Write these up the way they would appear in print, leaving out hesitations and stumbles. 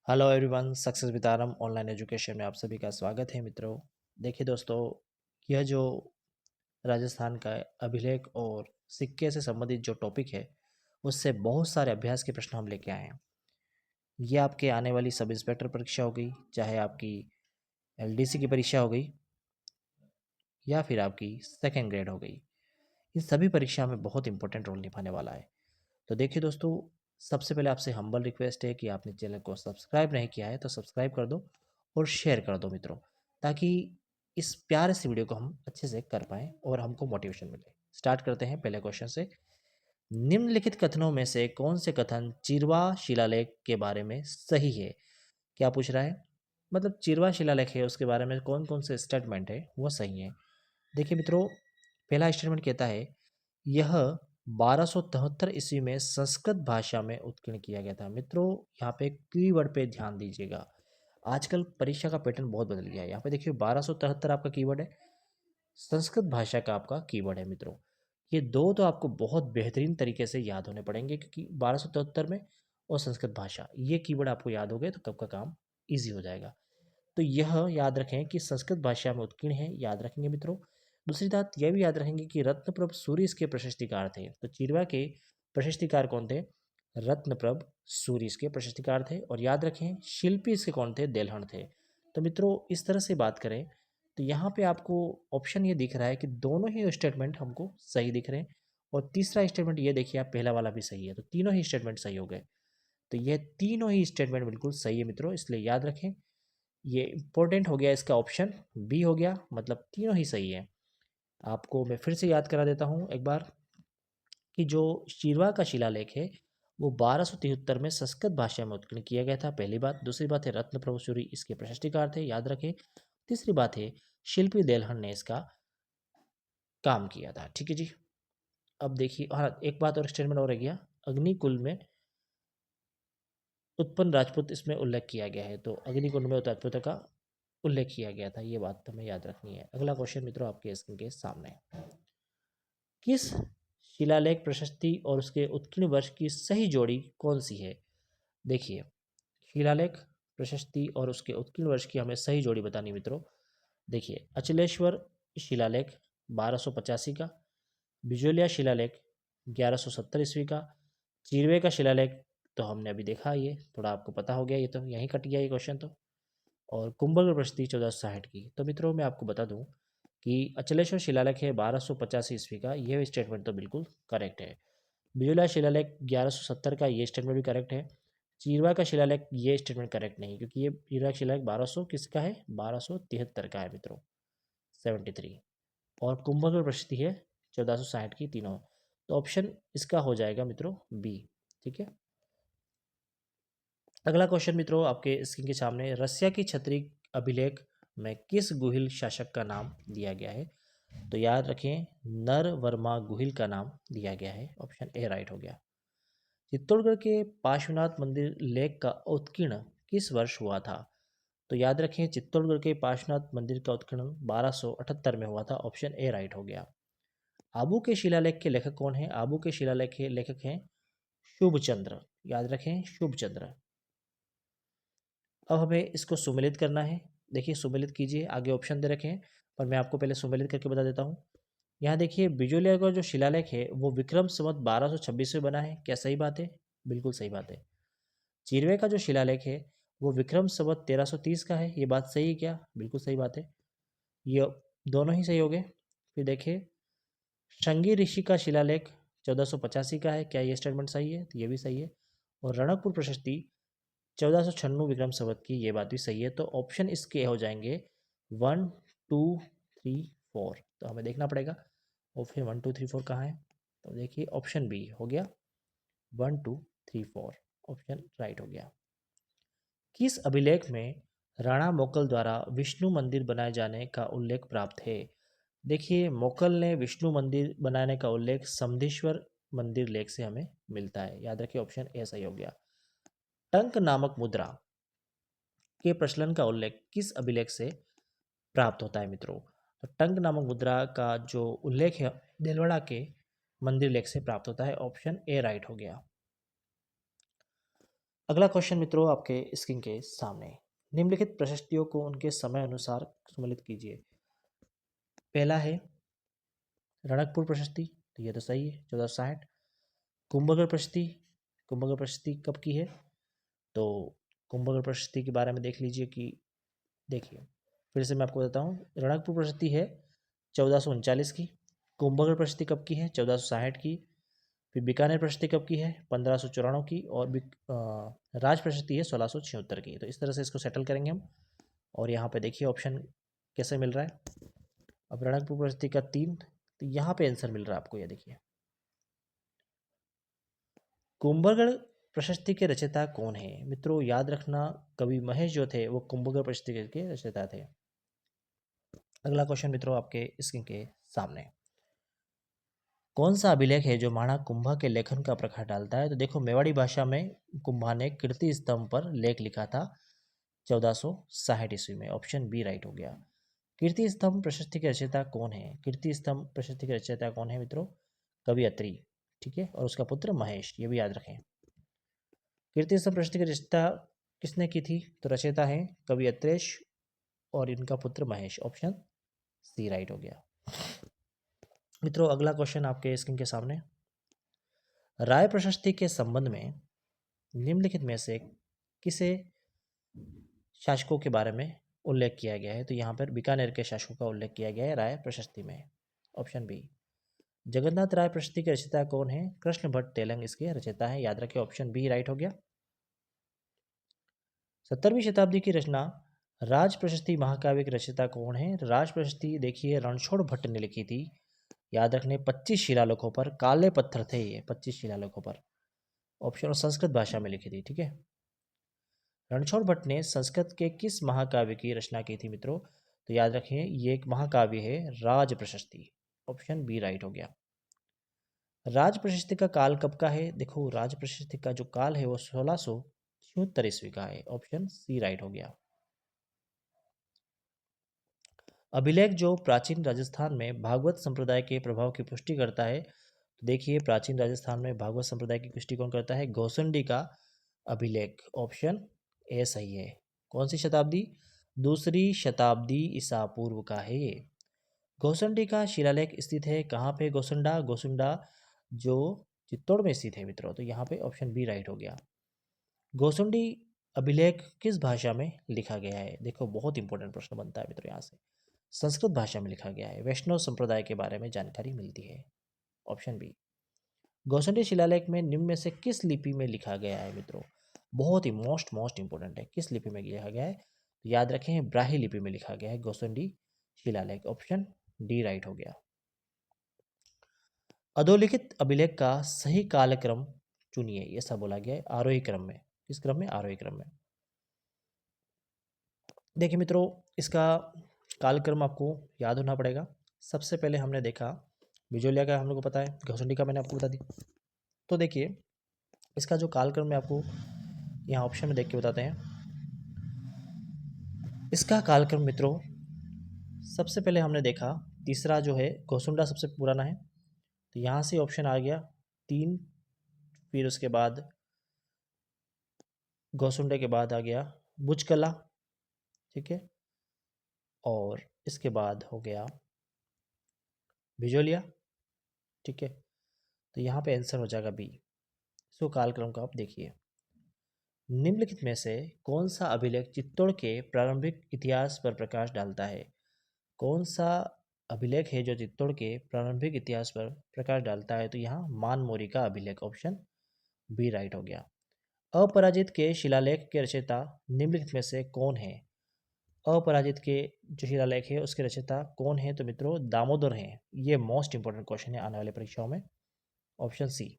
Hello everyone, success with आरंभ online education में आप सभी का स्वागत है मित्रों। देखिए दोस्तों, यह जो राजस्थान का अभिलेख और सिक्के से संबंधित जो टॉपिक है उससे बहुत सारे अभ्यास के प्रश्न हम लेके आए हैं। ये आपके आने वाली सब इंस्पेक्टर परीक्षा हो गई, चाहे आपकी एलडीसी की परीक्षा हो गई या फिर आपकी सेकेंड ग्रेड हो गई, इन सभी परीक्षा में बहुत इंपॉर्टेंट रोल निभाने वाला है। तो देखिए दोस्तों, सबसे पहले आपसे हम्बल रिक्वेस्ट है कि आपने चैनल को सब्सक्राइब नहीं किया है तो सब्सक्राइब कर दो और शेयर कर दो मित्रों, ताकि इस प्यारे से वीडियो को हम अच्छे से कर पाएँ और हमको मोटिवेशन मिले। स्टार्ट करते हैं पहले क्वेश्चन से। निम्नलिखित कथनों में से कौन से कथन चिरवा शिलालेख के बारे में सही है? क्या पूछ रहा है? मतलब चिरवा शिलालेख है, उसके बारे में कौन कौन से स्टेटमेंट है वो सही है। देखिए मित्रों, पहला स्टेटमेंट कहता है यह 1273 ईस्वी में संस्कृत भाषा में उत्कीर्ण किया गया था। मित्रों, यहाँ पे कीवर्ड पे ध्यान दीजिएगा। आजकल परीक्षा का पैटर्न बहुत बदल गया है। यहाँ पे देखिए 1273 आपका कीवर्ड है, संस्कृत भाषा का आपका कीवर्ड है मित्रों। ये दो तो आपको बहुत बेहतरीन तरीके से याद होने पड़ेंगे, क्योंकि 1273 में और संस्कृत भाषा, ये कीवर्ड आपको याद हो गए तो कब का काम ईजी हो जाएगा। तो यह याद रखें कि संस्कृत भाषा में उत्कीर्ण है, याद रखेंगे मित्रों। दूसरी बात यह भी याद रखेंगे कि रत्नप्रभ सूरि इसके प्रशस्तिकार थे। तो चिरवा के प्रशस्तिकार कौन थे? रत्नप्रभ सूरि इसके प्रशस्तिकार थे। और याद रखें शिल्पी इसके कौन थे? देलहन थे। तो मित्रों, इस तरह से बात करें तो यहाँ पे आपको ऑप्शन ये दिख रहा है कि दोनों ही स्टेटमेंट हमको सही दिख रहे हैं। और तीसरा स्टेटमेंट ये देखिए आप, पहला वाला भी सही है, तो तीनों ही स्टेटमेंट सही हो गए। तो ये तीनों ही स्टेटमेंट बिल्कुल सही है मित्रों, इसलिए याद रखें ये इंपॉर्टेंट हो गया, इसका ऑप्शन बी हो गया, मतलब तीनों ही सही है। आपको मैं फिर से याद करा देता हूँ एक बार कि जो शिरवा का शिलालेख है वो 1273 में संस्कृत भाषा में उत्कीर्ण किया गया था, पहली बात। दूसरी बात है रत्नप्रभु सूरि इसके प्रशस्तिकार थे, याद रखें। तीसरी बात है शिल्पी देलहन ने इसका काम किया था। ठीक है जी। अब देखिए, हाँ, एक बात और स्टेटमेंट और रह गया, अग्निकुल में उत्पन्न राजपूत इसमें उल्लेख किया गया है। तो अग्निकुंड में राजपूतों का उल्लेख किया गया था, ये बात हमें याद रखनी है। अगला क्वेश्चन मित्रों आपके स्क्रीन के सामने है। किस शिलालेख प्रशस्ति और उसके उत्कीर्ण वर्ष की सही जोड़ी कौन सी है? देखिए, शिलालेख प्रशस्ति और उसके उत्कीर्ण वर्ष की हमें सही जोड़ी बतानी मित्रों। देखिए, अचलेश्वर शिलालेख 1285 का, बिजोलिया शिलालेख 1170 ईस्वी का, चिरवे का शिलालेख तो हमने अभी देखा, ये थोड़ा आपको पता हो गया, ये तो यहीं कट गया ये क्वेश्चन तो। और कुंभलगढ़ प्रशस्ति 1460 की। तो मित्रों मैं आपको बता दूं कि अचलेश्वर शिलालेख है 1285 ईस्वी का, यह स्टेटमेंट तो बिल्कुल करेक्ट है। बिजोला शिलालेख 1170 का, ये स्टेटमेंट भी करेक्ट है। चीरवा का शिलालेख ये स्टेटमेंट करेक्ट नहीं, क्योंकि ये चीरवा का शिलालेख 1200 किसका है? 1273 का है मित्रों, 73। और कुंभलगढ़ प्रशस्ति है 1460 की, तीनों। तो ऑप्शन इसका हो जाएगा मित्रों बी। ठीक है। अगला क्वेश्चन मित्रों आपके स्क्रीन के सामने, रसिया की छत्री अभिलेख में किस गुहिल शासक का नाम दिया गया है? तो याद रखें नर वर्मा गुहिल का नाम दिया गया है, ऑप्शन ए राइट हो गया। चित्तौड़गढ़ के पार्श्वनाथ मंदिर लेख का उत्कीर्ण किस वर्ष हुआ था? तो याद रखें चित्तौड़गढ़ के पार्श्वनाथ मंदिर का उत्कीर्ण 1278 में हुआ था, ऑप्शन ए राइट हो गया। आबू के शिलालेख के लेखक कौन है? आबू के शिलालेख के लेखक हैं शुभचंद्र, याद रखें शुभचंद्र। अब हमें इसको सुमेलित करना है। देखिए सुमेलित कीजिए, आगे ऑप्शन दे रखे हैं पर मैं आपको पहले सुमेलित करके बता देता हूँ। यहाँ देखिए बिजोलिया का जो शिलालेख है वो विक्रम संवत 1226 में बना है, क्या सही बात है? बिल्कुल सही बात है। चिरवे का जो शिलालेख है वो विक्रम संवत 1330 का है, ये बात सही है क्या? बिल्कुल सही बात है, ये दोनों ही सही हो गए। फिर देखिए शंगी ऋषि का शिलालेख 1485 का है, क्या ये स्टेटमेंट सही है? तो ये भी सही है। और रणकपुर प्रशस्ति 1496 विक्रम संवत की, ये बात भी सही है। तो ऑप्शन इसके हो जाएंगे 1 2 3 4। तो हमें देखना पड़ेगा ऑप्शन 1 2 3 4 कहाँ है। तो देखिए ऑप्शन बी हो गया 1 2 3 4, ऑप्शन राइट हो गया। किस अभिलेख में राणा मोकल द्वारा विष्णु मंदिर बनाए जाने का उल्लेख प्राप्त है? देखिए मोकल ने विष्णु मंदिर बनाने का उल्लेख समधेश्वर मंदिर लेख से हमें मिलता है, याद रखिए ऑप्शन ए सही हो गया। टंक नामक मुद्रा के प्रचलन का उल्लेख किस अभिलेख से प्राप्त होता है मित्रों? तो टंक नामक मुद्रा का जो उल्लेख है दिलवाड़ा के मंदिर लेख से प्राप्त होता है, ऑप्शन ए राइट हो गया। अगला क्वेश्चन मित्रों आपके स्क्रीन के सामने, निम्नलिखित प्रशस्तियों को उनके समय अनुसार सम्मिलित कीजिए। पहला है रणकपुर प्रशस्ति, तो ये तो सही है 1460। कुंभगढ़ प्रशस्ति, कुंभगढ़ प्रशस्ति कब की है? तो कुंभगढ़ प्रशस्ति के बारे में देख लीजिए कि देखिए फिर से मैं आपको बताता हूँ। रणकपुर प्रशस्ति है 1439 की। कुंभगढ़ प्रशस्ति कब की है? 1460 की। फिर बीकानेर प्रशस्ति कब की है? 1594 की। और राज प्रशस्ति है 1676 की। तो इस तरह से इसको सेटल करेंगे हम। और यहाँ पे देखिए ऑप्शन कैसे मिल रहा है। अब रणकपुर प्रशस्ति का 3, तो यहाँ पे आंसर मिल रहा है आपको, ये देखिए। कुंभगढ़ प्रशस्ति के रचयिता कौन है मित्रों? याद रखना, कवि महेश जो थे वो कुंभगढ़ प्रशस्ति के रचयिता थे। अगला क्वेश्चन मित्रों आपके स्क्रीन के सामने, कौन सा अभिलेख है जो माणा कुंभा के लेखन का प्रकाश डालता है? तो देखो मेवाड़ी भाषा में कुंभा ने कीर्ति स्तंभ पर लेख लिखा था 1460 ईस्वी में। ऑप्शन बी राइट हो गया। कीर्ति स्तंभ प्रशस्ति के रचयिता कौन है? कीर्ति स्तंभ प्रशस्ति के रचयिता कौन है मित्रों? कवि अत्रि, ठीक है, और उसका पुत्र महेश, ये भी याद रखें। कीर्ति स्तंभ प्रशस्ति की रचयिता किसने की थी? तो रचयिता है कवि अत्रेश और इनका पुत्र महेश। ऑप्शन सी राइट हो गया। मित्रों अगला क्वेश्चन आपके स्क्रीन के सामने, राय प्रशस्ति के संबंध में निम्नलिखित में से किसे शासकों के बारे में उल्लेख किया गया है? तो यहाँ पर बीकानेर के शासकों का उल्लेख किया गया है राय प्रशस्ति में। Option B. जगन्नाथ राय प्रशस्ति के रचयिता कौन है? कृष्ण भट्ट तेलंग इसके रचयिता है, याद रखें। ऑप्शन बी राइट हो गया। 17वीं शताब्दी की रचना राज प्रशस्ति महाकाव्य की रचयिता कौन है? राज प्रशस्ति देखिए रणछोड़ भट्ट ने लिखी थी, याद रखने। 25 शिलालेखों पर, काले पत्थर थे ये 25 शिलालेखों पर। ऑप्शन, और संस्कृत भाषा में लिखी थी, ठीक है। रणछोड़ भट्ट ने संस्कृत के किस महाकाव्य की रचना की थी मित्रों? तो याद रखें ये एक महाकाव्य है राज प्रशस्ति। ऑप्शन बी राइट हो गया। राज प्रशस्ति का काल कब का है? देखो राज प्रशस्ति का जो काल है वो 1676 ईस्वी का है। ऑप्शन सी राइट हो गया। अभिलेख जो प्राचीन राजस्थान में भागवत संप्रदाय के प्रभाव की पुष्टि करता है, तो देखिए प्राचीन राजस्थान में भागवत संप्रदाय की पुष्टि कौन करता है? घोसंडी का अभिलेख। ऑप्शन ए सही है। कौन सी शताब्दी? दूसरी शताब्दी ईसा पूर्व का है ये। घोसंडी का शिलालेख स्थित है कहाँ पे? गोसंडा, गोसुंडा जो चित्तौड़ में स्थित है मित्रों। तो यहाँ पे ऑप्शन बी राइट हो गया। घोसंडी अभिलेख किस भाषा में लिखा गया है? देखो बहुत इंपॉर्टेंट प्रश्न बनता है मित्रों यहाँ से। संस्कृत भाषा में लिखा गया है। वैष्णव संप्रदाय के बारे में जानकारी मिलती है। Option B. घोसंडी शिलालेख में निम्न में से किस लिपि में लिखा गया है मित्रों? बहुत ही मोस्ट इंपोर्टेंट है। किस लिपि में लिखा गया है? तो याद रखें ब्राह्मी लिपि में लिखा गया है घोसंडी शिलालेख। ऑप्शन डी राइट हो गया। अधोलिखित अभिलेख का सही कालक्रम चुनिए, ऐसा बोला गया है आरोही क्रम में। किस क्रम में? आरोही क्रम में। देखिए मित्रों इसका कालक्रम आपको याद होना पड़ेगा। सबसे पहले हमने देखा बिजोलिया का, हम लोग को पता है, घसुंडी का मैंने आपको बता दी। तो देखिए इसका जो कालक्रम मैं आपको यहाँ ऑप्शन में देख के बताते हैं। इसका कालक्रम मित्रों सबसे पहले हमने देखा तीसरा जो है घोसुंडा सबसे पुराना है, तो यहाँ से ऑप्शन आ गया 3। फिर उसके बाद घोसुंडे के बाद आ गया बुचकला, ठीक है, और इसके बाद हो गया भिजोलिया, ठीक है। तो यहाँ पे आंसर हो जाएगा बी। सो कालक्रम को आप देखिए। निम्नलिखित में से कौन सा अभिलेख चित्तौड़ के प्रारंभिक इतिहास पर प्रकाश डालता है? कौन सा अभिलेख है जो चित्तौड़ के प्रारंभिक इतिहास पर प्रकाश डालता है? तो यहाँ मानमोरी का अभिलेख। ऑप्शन बी राइट हो गया। अपराजित के शिलालेख के रचयिता निम्नलिखित में से कौन है? अपराजित के जो शिलालेख है उसके रचयिता कौन है? तो मित्रों दामोदर हैं। ये मोस्ट इंपोर्टेंट क्वेश्चन है आने वाले परीक्षाओं में। Option C.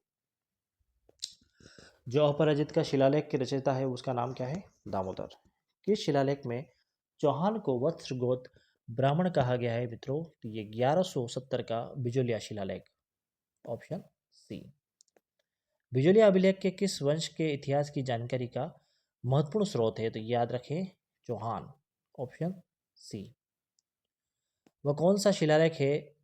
जो अपराजित का शिलालेख के रचयिता है उसका नाम क्या है? दामोदर। किस शिलालेख में चौहान को वत्स गोत्र ब्राह्मण कहा गया है मित्रों? तो ये 1170 का बिजोलिया शिलालेख। Option C. बिजोलिया अभिलेख के किस वंश के इतिहास की जानकारी का महत्वपूर्ण स्रोत है? तो याद रखें चौहान। Option C. वह कौन सा शिलालेख है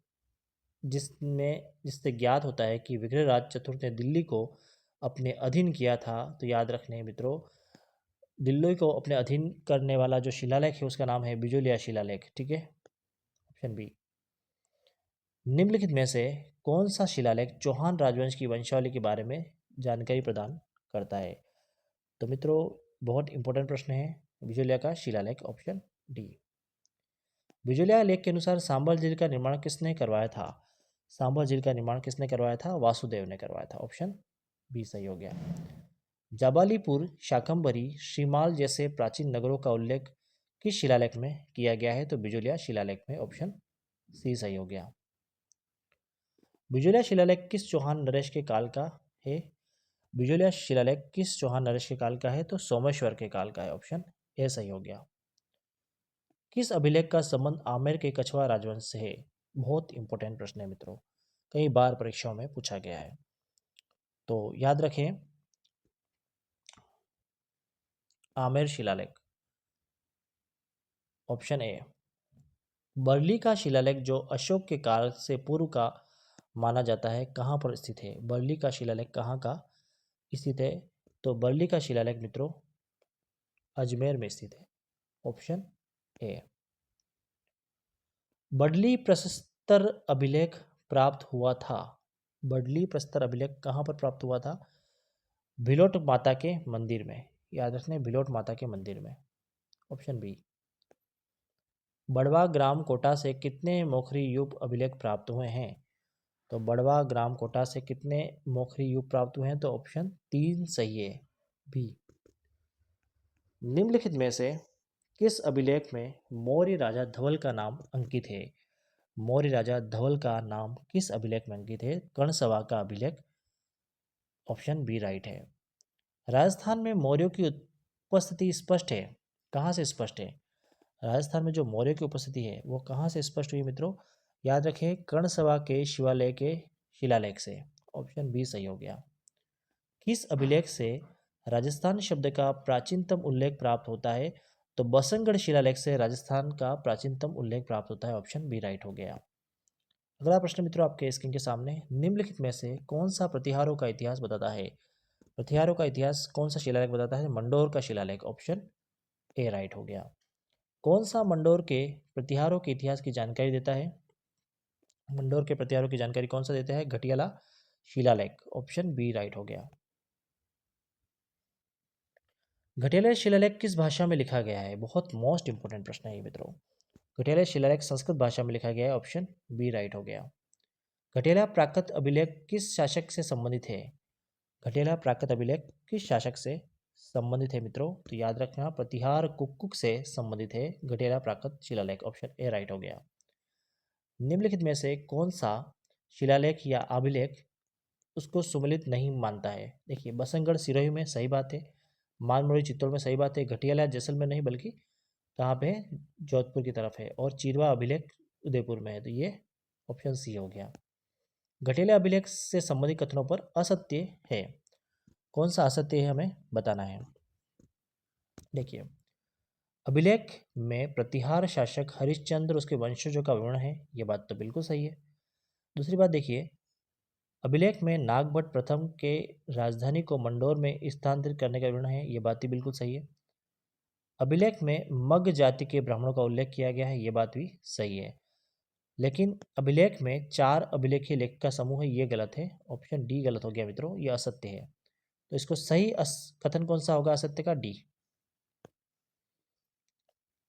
जिससे ज्ञात होता है कि विग्रहराज चतुर्थ ने दिल्ली को अपने अधीन किया था? तो याद रखने मित्रों, दिल्ली को अपने अधीन करने वाला जो शिलालेख है उसका नाम है बिजोलिया शिलालेख। ठीक है, ऑप्शन बी। निम्नलिखित में से कौन सा शिलालेख चौहान राजवंश की वंशावली के बारे में जानकारी प्रदान करता है? तो मित्रों, बहुत इंपॉर्टेंट प्रश्न है। बिजोलिया का शिलालेख, ऑप्शन डी। बिजोलिया लेख के अनुसार सांभर झील का निर्माण किसने करवाया था? सांभर झील का निर्माण किसने करवाया था? वासुदेव ने करवाया था। ऑप्शन बी सही हो गया। जाबालीपुर, शाकंभरी, श्रीमाल जैसे प्राचीन नगरों का उल्लेख किस शिलालेख में किया गया है? तो बिजोलिया शिलालेख में। ऑप्शन सी सही हो गया। बिजोलिया शिलालेख किस चौहान नरेश के काल का है? बिजोलिया शिलालेख किस चौहान नरेश के काल का है? तो सोमेश्वर के काल का है। ऑप्शन ए सही हो गया। किस अभिलेख का संबंध आमेर के कछवा राजवंश से है? बहुत इंपॉर्टेंट प्रश्न है मित्रों, कई बार परीक्षाओं में पूछा गया है, तो याद रखें। आमेर शिलालेख, ऑप्शन ए। बरली का शिलालेख जो अशोक के काल से पूर्व का माना जाता है, कहाँ पर स्थित है? बरली का शिलालेख कहाँ का स्थित है? तो बरली का शिलालेख मित्रों अजमेर में स्थित है। Option A. बडली प्रशस्तर अभिलेख प्राप्त हुआ था? बडली प्रस्तर अभिलेख कहाँ पर प्राप्त हुआ था? भिलोट माता के मंदिर में। याद रखने, भिलोट माता के मंदिर में। Option B. बड़वा ग्राम कोटा से कितने मोखरी युग अभिलेख प्राप्त हुए हैं? तो बड़वा ग्राम कोटा से कितने मोखरी युग प्राप्त हुए हैं? तो ऑप्शन 3 सही है, बी। निम्नलिखित में से किस अभिलेख में मौर्य राजा धवल का नाम अंकित है? मौर्य राजा धवल का नाम किस अभिलेख में अंकित है? कर्णसभा का अभिलेख। ऑप्शन बी राइट है। राजस्थान में मौर्यों की उपस्थिति स्पष्ट है, कहाँ से स्पष्ट है? राजस्थान में जो मौर्यों की उपस्थिति है वो कहाँ से स्पष्ट हुई मित्रों? याद रखें, कर्णसभा के शिवालय के शिलालेख से। ऑप्शन बी सही हो गया। किस अभिलेख से राजस्थान शब्द का प्राचीनतम उल्लेख प्राप्त होता है? तो बसंगढ़ शिलालेख से राजस्थान का प्राचीनतम उल्लेख प्राप्त होता है। ऑप्शन बी राइट हो गया। अगला प्रश्न मित्रों आपके स्क्रीन के सामने, निम्नलिखित में से कौन सा प्रतिहारों का इतिहास बताता है? प्रतिहारों का इतिहास कौन सा शिलालेख बताता है? मंडोर का शिलालेख। ऑप्शन ए राइट हो गया। कौन सा मंडोर के प्रतिहारों के इतिहास की जानकारी देता है? मंडोर के प्रतिहारों की जानकारी कौन सा देता है? घटियाला शिलालेख। ऑप्शन बी राइट हो गया। घटियाला शिलालेख किस भाषा में लिखा गया है? बहुत मोस्ट इंपोर्टेंट प्रश्न है ये मित्रों। घटियाला शिलालेख संस्कृत भाषा में लिखा गया है। ऑप्शन बी राइट हो गया। घटियाला प्राकृत अभिलेख किस शासक से संबंधित है? घटियाला प्राकृत अभिलेख किस शासक से संबंधित है मित्रों? तो याद रखना, प्रतिहार कुक्कुट से संबंधित है घटियाला प्राकृत शिलालेख। ऑप्शन ए राइट हो गया। निम्नलिखित में से कौन सा शिलालेख या अभिलेख उसको सुमेलित नहीं मानता है? देखिए, बसंगढ़ सिरोही में सही बात है, मानमोड़ी चित्तौड़ में सही बात है, घटियाला जैसलमेर नहीं बल्कि कहाँ पे है? जोधपुर की तरफ है, और चिरवा अभिलेख उदयपुर में है। तो ये ऑप्शन सी हो गया। घटियाला अभिलेख से संबंधित कथनों पर असत्य है, कौन सा असत्य है हमें बताना है। देखिए, अभिलेख में प्रतिहार शासक हरिश्चंद्र उसके वंशजों का विवरण है, ये बात तो बिल्कुल सही है। दूसरी बात देखिए, अभिलेख में नागभट्ट प्रथम के राजधानी को मंडोर में स्थानांतरित करने का विवरण है, ये बात भी बिल्कुल सही है। अभिलेख में मग जाति के ब्राह्मणों का उल्लेख किया गया है, ये बात भी सही है। लेकिन अभिलेख में 4 अभिलेखीय लेख का समूह है, ये गलत है। ऑप्शन डी गलत हो गया मित्रों, ये असत्य है। तो इसको सही कथन कौन सा होगा असत्य का? डी।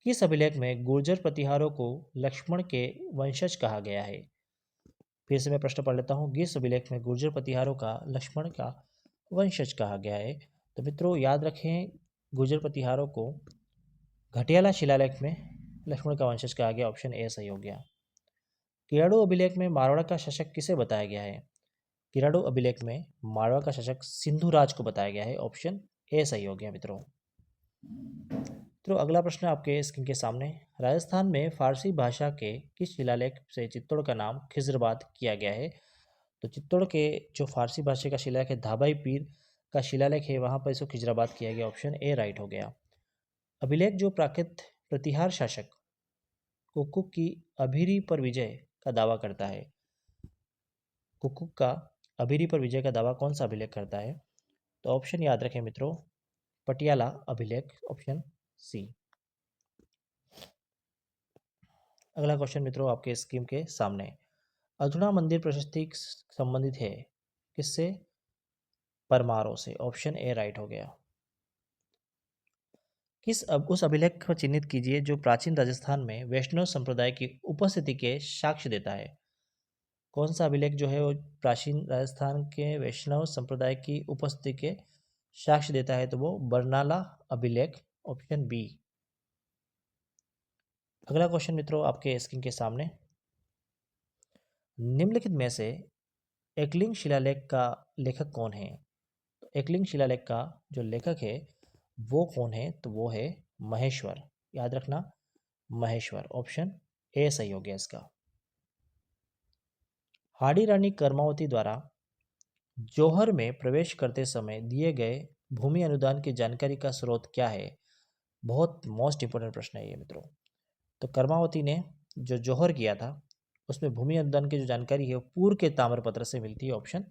किस अभिलेख में गुर्जर प्रतिहारों को लक्ष्मण के वंशज कहा गया है? फिर से मैं प्रश्न पढ़ लेता हूँ। किस अभिलेख में गुर्जर प्रतिहारों का लक्ष्मण का वंशज कहा गया है? तो मित्रों याद रखें, गुर्जर प्रतिहारों को घटियाला शिलालेख में लक्ष्मण का वंशज कहा गया। ऑप्शन ए सही हो गया। किराड़ू अभिलेख में मारवाड़ का शासक किसे बताया गया है? किराड़ू अभिलेख में मारवाड़ का शासक सिंधुराज को बताया गया है। ऑप्शन ए सही हो गया मित्रों। तो अगला प्रश्न आपके स्क्रीन के सामने, राजस्थान में फारसी भाषा के किस शिलालेख से चित्तौड़ का नाम खिजराबाद किया गया है? तो चित्तौड़ के जो फारसी भाषा का शिलालेख है, धाबाई पीर का शिलालेख है, वहाँ पर इसको खिजराबाद किया गया। ऑप्शन ए राइट हो गया। अभिलेख जो प्राकृत प्रतिहार शासक कुक्कुट की अभिरी पर विजय का दावा करता है, कुक्कुट का अभिरी पर विजय का दावा कौन सा अभिलेख करता है? तो ऑप्शन याद रखें मित्रों, पटियाला अभिलेख, ऑप्शन सी। अगला क्वेश्चन मित्रों आपके स्कीम के सामने, अधुना मंदिर प्रशस्ति संबंधित है किससे? परमारों से, ऑप्शन ए राइट हो गया। उस अभिलेख को चिन्हित कीजिए जो प्राचीन राजस्थान में वैष्णव संप्रदाय की उपस्थिति के साक्ष्य देता है। कौन सा अभिलेख जो है वो प्राचीन राजस्थान के वैष्णव संप्रदाय की उपस्थिति के साक्ष्य देता है? तो वो बरनाला अभिलेख, ऑप्शन बी। अगला क्वेश्चन मित्रों आपके स्क्रीन के सामने, निम्नलिखित में से एकलिंग शिलालेख का लेखक कौन है? तो एकलिंग शिलालेख का जो लेखक है वो कौन है? तो वो है महेश्वर, याद रखना महेश्वर, ऑप्शन ए सही हो गया इसका। हाड़ी रानी कर्मावती द्वारा जौहर में प्रवेश करते समय दिए गए भूमि अनुदान की जानकारी का स्रोत क्या है? बहुत मोस्ट इंपोर्टेंट प्रश्न है ये मित्रों। तो कर्मावती ने जो जौहर किया था उसमें भूमि अनुदान की जो जानकारी है वो पूर्व के ताम्रपत्र से मिलती है, ऑप्शन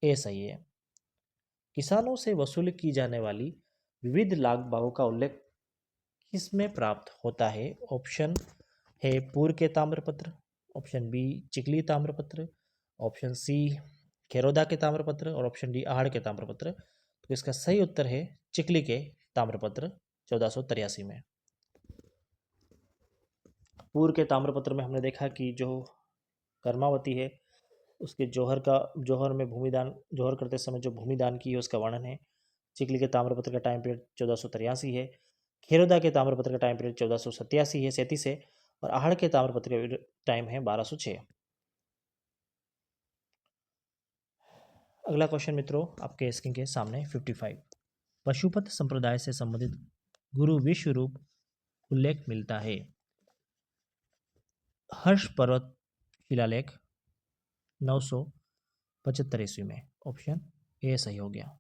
ए सही है। किसानों से वसूल की जाने वाली विविध लाग भागों का उल्लेख किसमें प्राप्त होता है? ऑप्शन है पूर्व के ताम्रपत्र, ऑप्शन बी चिकली ताम्रपत्र, ऑप्शन सी खेरोदा के ताम्रपत्र और ऑप्शन डी आहड़ के ताम्रपत्र। तो इसका सही उत्तर है चिकली के ताम्रपत्र 1483 में। पूर्व के ताम्रपत्र में हमने देखा कि जो कर्मावती है उसके जौहर में भूमिदान, जौहर करते समय जो भूमिदान की है उसका वर्णन है। चिकली के ताम्रपत्र का टाइम पीरियड 1483 है, खेरोदा के ताम्रपत्र का टाइम पीरियड 1487 है 37 है, और आहड़ के ताम्रपत्र का टाइम है 1206। अगला क्वेश्चन मित्रों आपके स्क्रीन के सामने 55, पशुपत संप्रदाय से संबंधित गुरु विश्व रूप उल्लेख मिलता है? हर्ष पर्वत शिलालेख 975 ईस्वी में, ऑप्शन ए सही हो गया।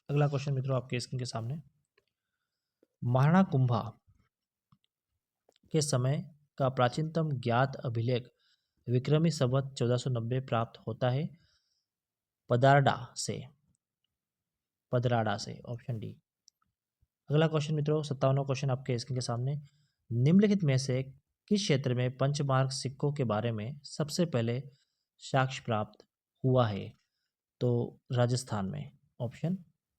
अगला क्वेश्चन मित्रों आपके स्क्रीन के सामने, महाराणा कुंभा के समय का प्राचीनतम ज्ञात अभिलेख विक्रमी संवत 1490 प्राप्त होता है? पदराड़ा से, ऑप्शन डी। अगला क्वेश्चन मित्रों 57वां क्वेश्चन आपके स्क्रीन के सामने, निम्नलिखित में से किस क्षेत्र में पंचमार्क सिक्कों के बारे में सबसे पहले साक्ष्य प्राप्त हुआ है? तो राजस्थान में, ऑप्शन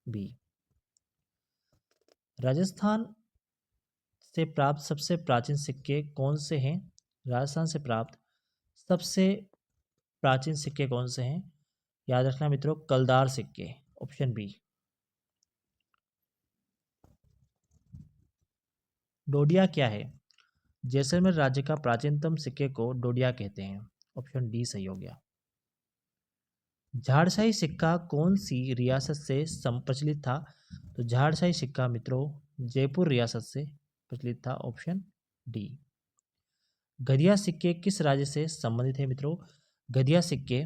बी। राजस्थान से प्राप्त सबसे प्राचीन सिक्के कौन से हैं? राजस्थान से प्राप्त सबसे प्राचीन सिक्के कौन से हैं? याद रखना मित्रों कलदार सिक्के, ऑप्शन बी। डोडिया क्या है? जैसलमेर राज्य का प्राचीनतम सिक्के को डोडिया कहते हैं, ऑप्शन डी सही हो गया। झाड़शाही सिक्का कौन सी रियासत से प्रचलित था? तो झाड़शाही सिक्का मित्रों जयपुर रियासत से प्रचलित था, ऑप्शन डी। गधिया सिक्के किस राज्य से संबंधित है मित्रों? गधिया सिक्के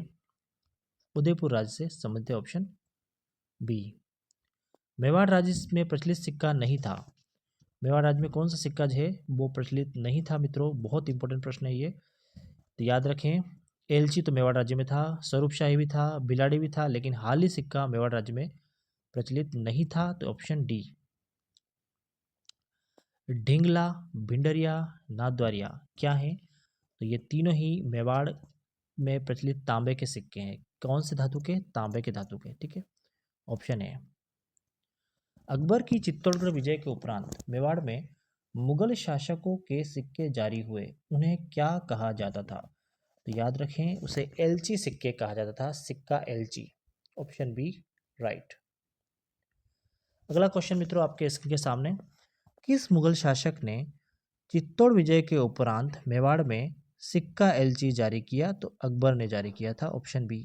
उदयपुर राज्य से संबंधित है, ऑप्शन बी। मेवाड़ राज्य में प्रचलित सिक्का नहीं था, मेवाड़ राज्य में कौन सा सिक्का जो है वो प्रचलित नहीं था मित्रों? बहुत इंपॉर्टेंट प्रश्न है ये, तो याद रखें एलची तो मेवाड़ राज्य में था, स्वरूपशाही भी था, बिलाड़ी भी था, लेकिन हाल ही सिक्का मेवाड़ राज्य में प्रचलित नहीं था, तो ऑप्शन डी। ढिंगला, भिंडरिया, नाथद्वारिया क्या है? तो ये तीनों ही मेवाड़ में प्रचलित तांबे के सिक्के हैं। कौन से धातु के? तांबे के धातु के, ठीक है, ऑप्शन ए। अकबर की चित्तौड़गढ़ विजय के उपरांत मेवाड़ में मुगल शासकों के सिक्के जारी हुए, उन्हें क्या कहा जाता था? तो याद रखें उसे एलची सिक्के कहा जाता था, सिक्का एलची, ऑप्शन बी राइट। अगला क्वेश्चन मित्रों आपके स्क्रीन के सामने, किस मुगल शासक ने चित्तौड़ विजय के उपरांत मेवाड़ में सिक्का एलची जारी किया? तो अकबर ने जारी किया था, ऑप्शन बी।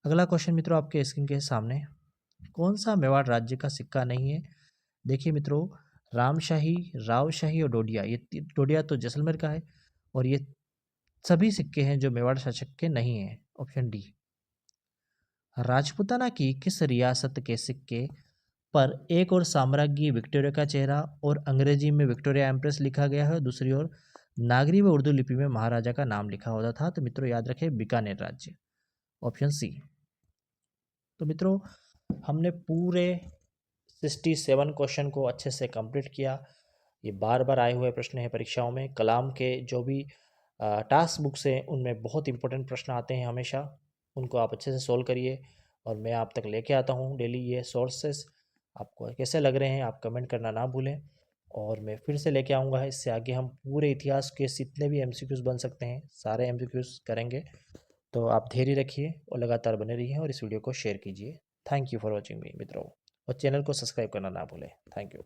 अगला क्वेश्चन मित्रों आपके स्क्रीन के सामने, कौन सा मेवाड़ राज्य का सिक्का नहीं है? देखिए मित्रों रामशाही, रावशाही और डोडिया, ये डोडिया तो जैसलमेर का है, और ये सभी सिक्के हैं जो मेवाड़ शासक के नहीं हैं, ऑप्शन डी। राजपूताना की किस रियासत के सिक्के पर एक और साम्राज्ञी विक्टोरिया का चेहरा और अंग्रेजी में विक्टोरिया एम्प्रेस लिखा गया है, दूसरी ओर नागरी व उर्दू लिपि में महाराजा का नाम लिखा होता था? तो मित्रों याद रखें, बीकानेर राज्य, ऑप्शन सी। तो मित्रों हमने पूरे 67 क्वेश्चन को अच्छे से कंप्लीट किया। ये बार बार आए हुए प्रश्न हैं परीक्षाओं में। कलाम के जो भी टास्क बुक्स हैं उनमें बहुत इंपॉर्टेंट प्रश्न आते हैं हमेशा, उनको आप अच्छे से सोल्व करिए और मैं आप तक लेके आता हूँ डेली ये सोर्सेस। आपको कैसे लग रहे हैं आप कमेंट करना ना भूलें, और मैं फिर से लेके आऊँगा। इससे आगे हम पूरे इतिहास के जितने भी एमसीक्यूज़ बन सकते हैं सारे एमसीक्यूज़ करेंगे। तो आप धैर्य रखिए और लगातार बने रहिए और इस वीडियो को शेयर कीजिए। थैंक यू फॉर वॉचिंग मी मित्रों, और चैनल को सब्सक्राइब करना ना भूलें। Thank you.